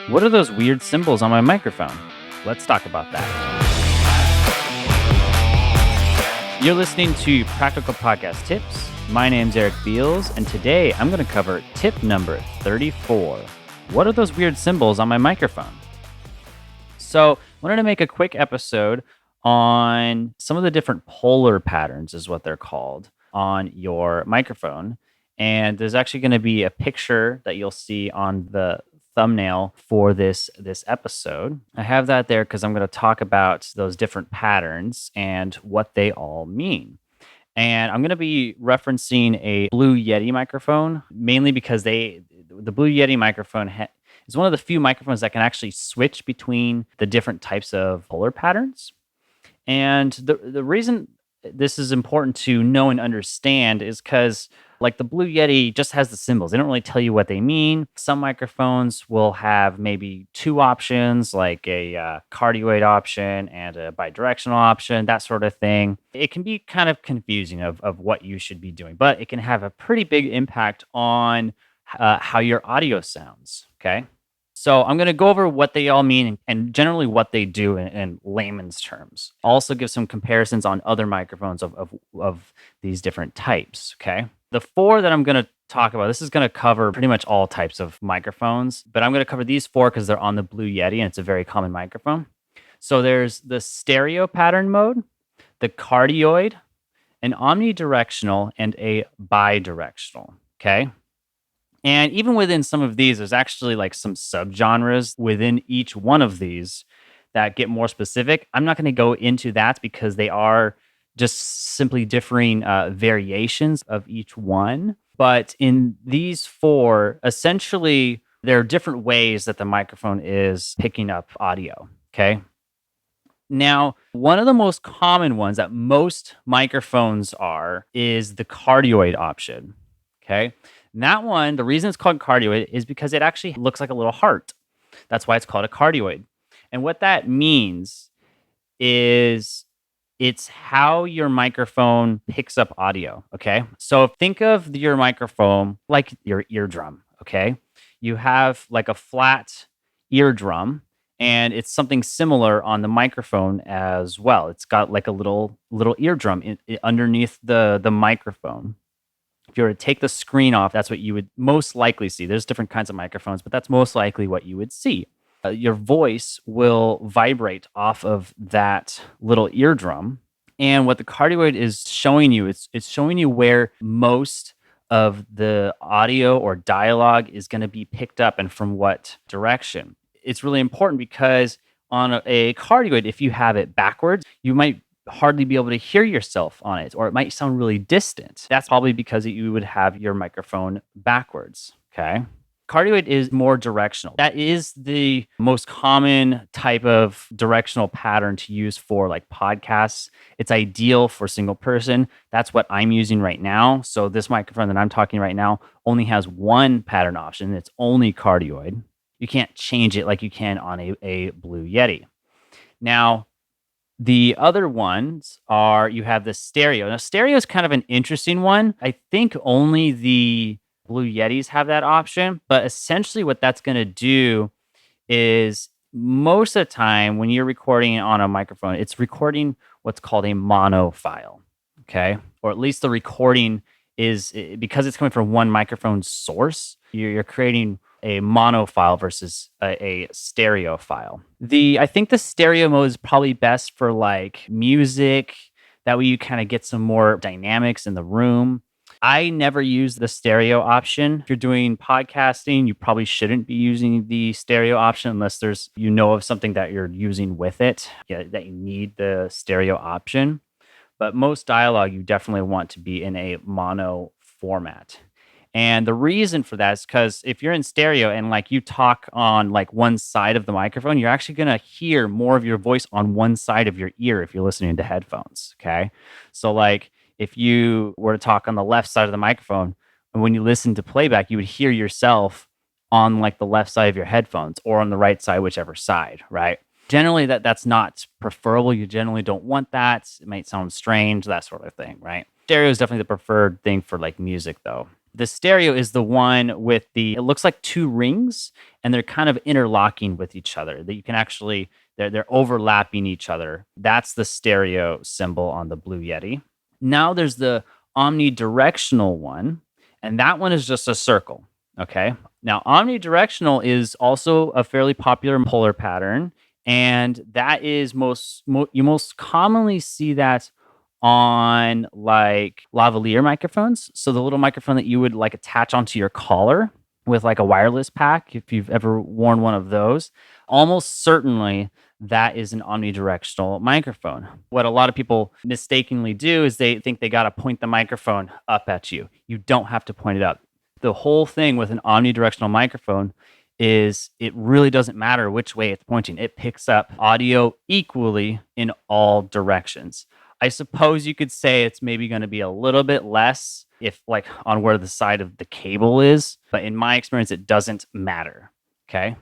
What are those weird symbols on my microphone? Let's talk about that. You're listening to Practical Podcast Tips. My name's Eric Beals, and today I'm going to cover tip number 34. What are those weird symbols on my microphone? So, I wanted to make a quick episode on some of the different polar patterns, is what they're called, on your microphone. And there's actually going to be a picture that you'll see on the thumbnail for this episode. I have that there because I'm going to talk about those different patterns and what they all mean. And I'm going to be referencing a Blue Yeti microphone, mainly because the Blue Yeti microphone is one of the few microphones that can actually switch between the different types of polar patterns. And the reason this is important to know and understand is because, like, the Blue Yeti just has the symbols. They don't really tell you what they mean. Some microphones will have maybe two options, like a cardioid option and a bidirectional option, that sort of thing. It can be kind of confusing of what you should be doing, but it can have a pretty big impact on how your audio sounds, okay? So I'm going to go over what they all mean and generally what they do in layman's terms. I'll also give some comparisons on other microphones of these different types, okay? The four that I'm going to talk about, this is going to cover pretty much all types of microphones, but I'm going to cover these four because they're on the Blue Yeti and it's a very common microphone. So there's the stereo pattern mode, the cardioid, an omnidirectional, and a bidirectional, okay? And even within some of these, there's actually like some subgenres within each one of these that get more specific. I'm not going to go into that because they are just simply differing variations of each one. But in these four, essentially, there are different ways that the microphone is picking up audio, okay? Now, one of the most common ones that most microphones is the cardioid option, okay? And that one, the reason it's called cardioid is because it actually looks like a little heart. That's why it's called a cardioid. And what that means is it's how your microphone picks up audio, okay? So think of your microphone like your eardrum, okay? You have like a flat eardrum, and it's something similar on the microphone as well. It's got like a little eardrum underneath the microphone. If you were to take the screen off, that's what you would most likely see. There's different kinds of microphones, but that's most likely what you would see. Your voice will vibrate off of that little eardrum. And what the cardioid is showing you, it's showing you where most of the audio or dialogue is going to be picked up and from what direction. It's really important because on a cardioid, if you have it backwards, you might hardly be able to hear yourself on it, or it might sound really distant. That's probably because you would have your microphone backwards, okay? Cardioid is more directional. That is the most common type of directional pattern to use for like podcasts. It's ideal for single person. That's what I'm using right now. So this microphone that I'm talking right now only has one pattern option. It's only cardioid. You can't change it like you can on a Blue Yeti. Now, the other ones are, you have the stereo. Now, stereo is kind of an interesting one. I think only the Blue Yetis have that option, but essentially what that's going to do is most of the time when you're recording on a microphone, it's recording what's called a mono file, okay? Or at least the recording is, because it's coming from one microphone source, you're creating a mono file versus a stereo file. I think the stereo mode is probably best for like music. That way you kind of get some more dynamics in the room. I never use the stereo option. If you're doing podcasting, you probably shouldn't be using the stereo option unless of something that you're using with it, that you need the stereo option. But most dialogue, you definitely want to be in a mono format. And the reason for that is because if you're in stereo and like you talk on like one side of the microphone, you're actually going to hear more of your voice on one side of your ear if you're listening to headphones, okay? So like if you were to talk on the left side of the microphone, and when you listen to playback, you would hear yourself on like the left side of your headphones or on the right side, whichever side, right? Generally, that's not preferable. You generally don't want that. It might sound strange, that sort of thing, right? Stereo is definitely the preferred thing for like music though. The stereo is the one with it looks like two rings and they're kind of interlocking with each other that you can actually, they're overlapping each other. That's the stereo symbol on the Blue Yeti. Now there's the omnidirectional one, and that one is just a circle. Okay. Now, omnidirectional is also a fairly popular polar pattern, and that is you most commonly see that on like lavalier microphones. So the little microphone that you would like attach onto your collar with like a wireless pack, if you've ever worn one of those, almost certainly that is an omnidirectional microphone. What a lot of people mistakenly do is they think they got to point the microphone up at you. You don't have to point it up. The whole thing with an omnidirectional microphone is it really doesn't matter which way it's pointing. It picks up audio equally in all directions. I suppose you could say it's maybe going to be a little bit less if like on where the side of the cable is, but in my experience, it doesn't matter. Okay.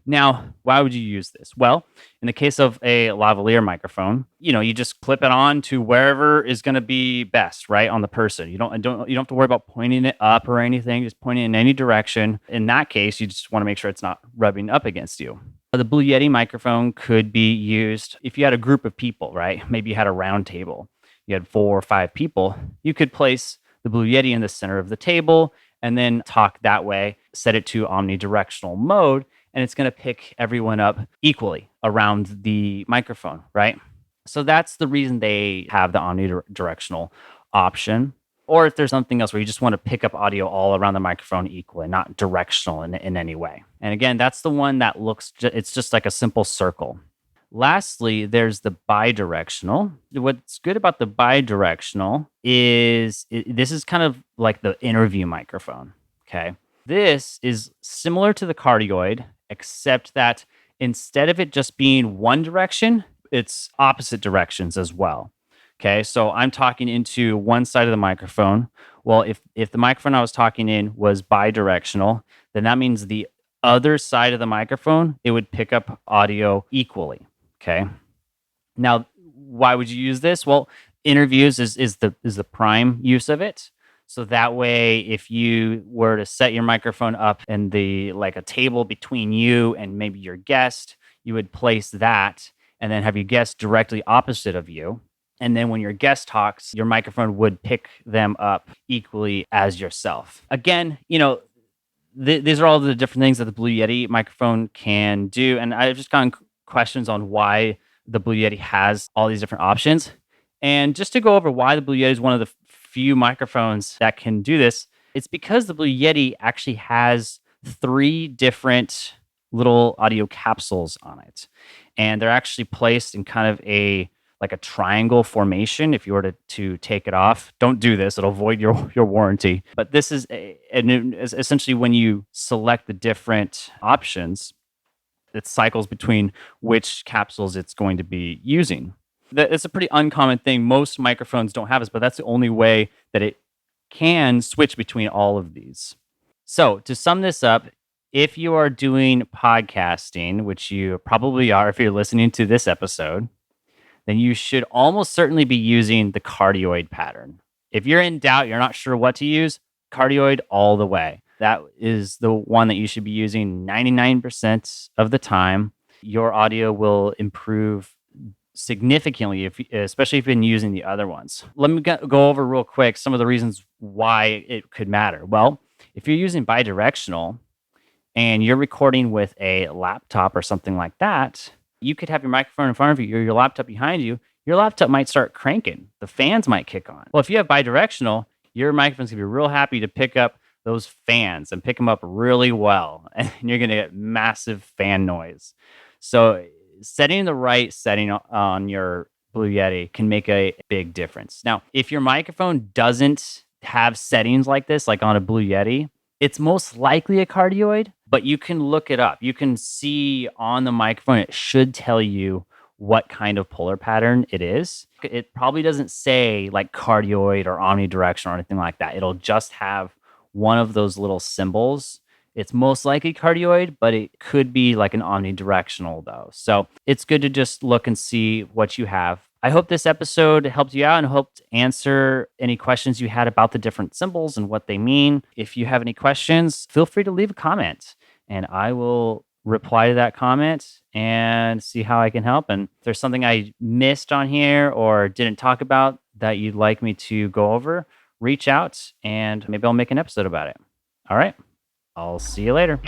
Now, why would you use this? Well, in the case of a lavalier microphone, you just clip it on to wherever is going to be best, right, on the person. You don't have to worry about pointing it up or anything. Just point it in any direction. In that case, you just want to make sure it's not rubbing up against you. The Blue Yeti microphone could be used if you had a group of people, right? Maybe you had a round table. You had 4 or 5 people. You could place the Blue Yeti in the center of the table and then talk that way, set it to omnidirectional mode, and it's going to pick everyone up equally around the microphone, right? So that's the reason they have the omnidirectional option. Or if there's something else where you just want to pick up audio all around the microphone equally, not directional in any way. And again, that's the one that it's just like a simple circle. Lastly, there's the bidirectional. What's good about the bidirectional is this is kind of like the interview microphone, okay? This is similar to the cardioid, except that instead of it just being one direction, it's opposite directions as well. Okay, so I'm talking into one side of the microphone. Well, if the microphone I was talking in was bidirectional, then that means the other side of the microphone, it would pick up audio equally. Okay. Now, why would you use this? Well, interviews is the prime use of it. So that way, if you were to set your microphone up in like a table between you and maybe your guest, you would place that and then have your guest directly opposite of you. And then when your guest talks, your microphone would pick them up equally as yourself. Again, these are all the different things that the Blue Yeti microphone can do. And I've just gotten questions on why the Blue Yeti has all these different options. And just to go over why the Blue Yeti is one of the few microphones that can do this, it's because the Blue Yeti actually has 3 different little audio capsules on it. And they're actually placed in kind of a triangle formation. If you were to take it off, don't do this. It'll void your warranty. But this is essentially when you select the different options, it cycles between which capsules it's going to be using. It's a pretty uncommon thing. Most microphones don't have this, but that's the only way that it can switch between all of these. So to sum this up, if you are doing podcasting, which you probably are if you're listening to this episode, then you should almost certainly be using the cardioid pattern. If you're in doubt, you're not sure what to use, cardioid all the way. That is the one that you should be using 99% of the time. Your audio will improve significantly, especially if you've been using the other ones. Let me go over real quick some of the reasons why it could matter. Well, if you're using bidirectional and you're recording with a laptop or something like that, you could have your microphone in front of you or your laptop behind you. Your laptop might start cranking. The fans might kick on. Well, if you have bidirectional, your microphone's going to be real happy to pick up those fans and pick them up really well. And you're going to get massive fan noise. So setting the right setting on your Blue Yeti can make a big difference. Now, if your microphone doesn't have settings like this, like on a Blue Yeti, it's most likely a cardioid, but you can look it up. You can see on the microphone, it should tell you what kind of polar pattern it is. It probably doesn't say like cardioid or omnidirectional or anything like that. It'll just have one of those little symbols. It's most likely cardioid, but it could be like an omnidirectional though. So it's good to just look and see what you have. I hope this episode helped you out and helped answer any questions you had about the different symbols and what they mean. If you have any questions, feel free to leave a comment and I will reply to that comment and see how I can help. And if there's something I missed on here or didn't talk about that you'd like me to go over, reach out and maybe I'll make an episode about it. All right. I'll see you later.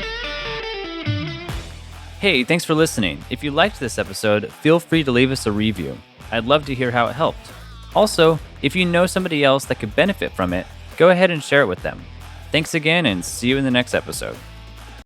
Hey, thanks for listening. If you liked this episode, feel free to leave us a review. I'd love to hear how it helped. Also, if you know somebody else that could benefit from it, go ahead and share it with them. Thanks again and see you in the next episode.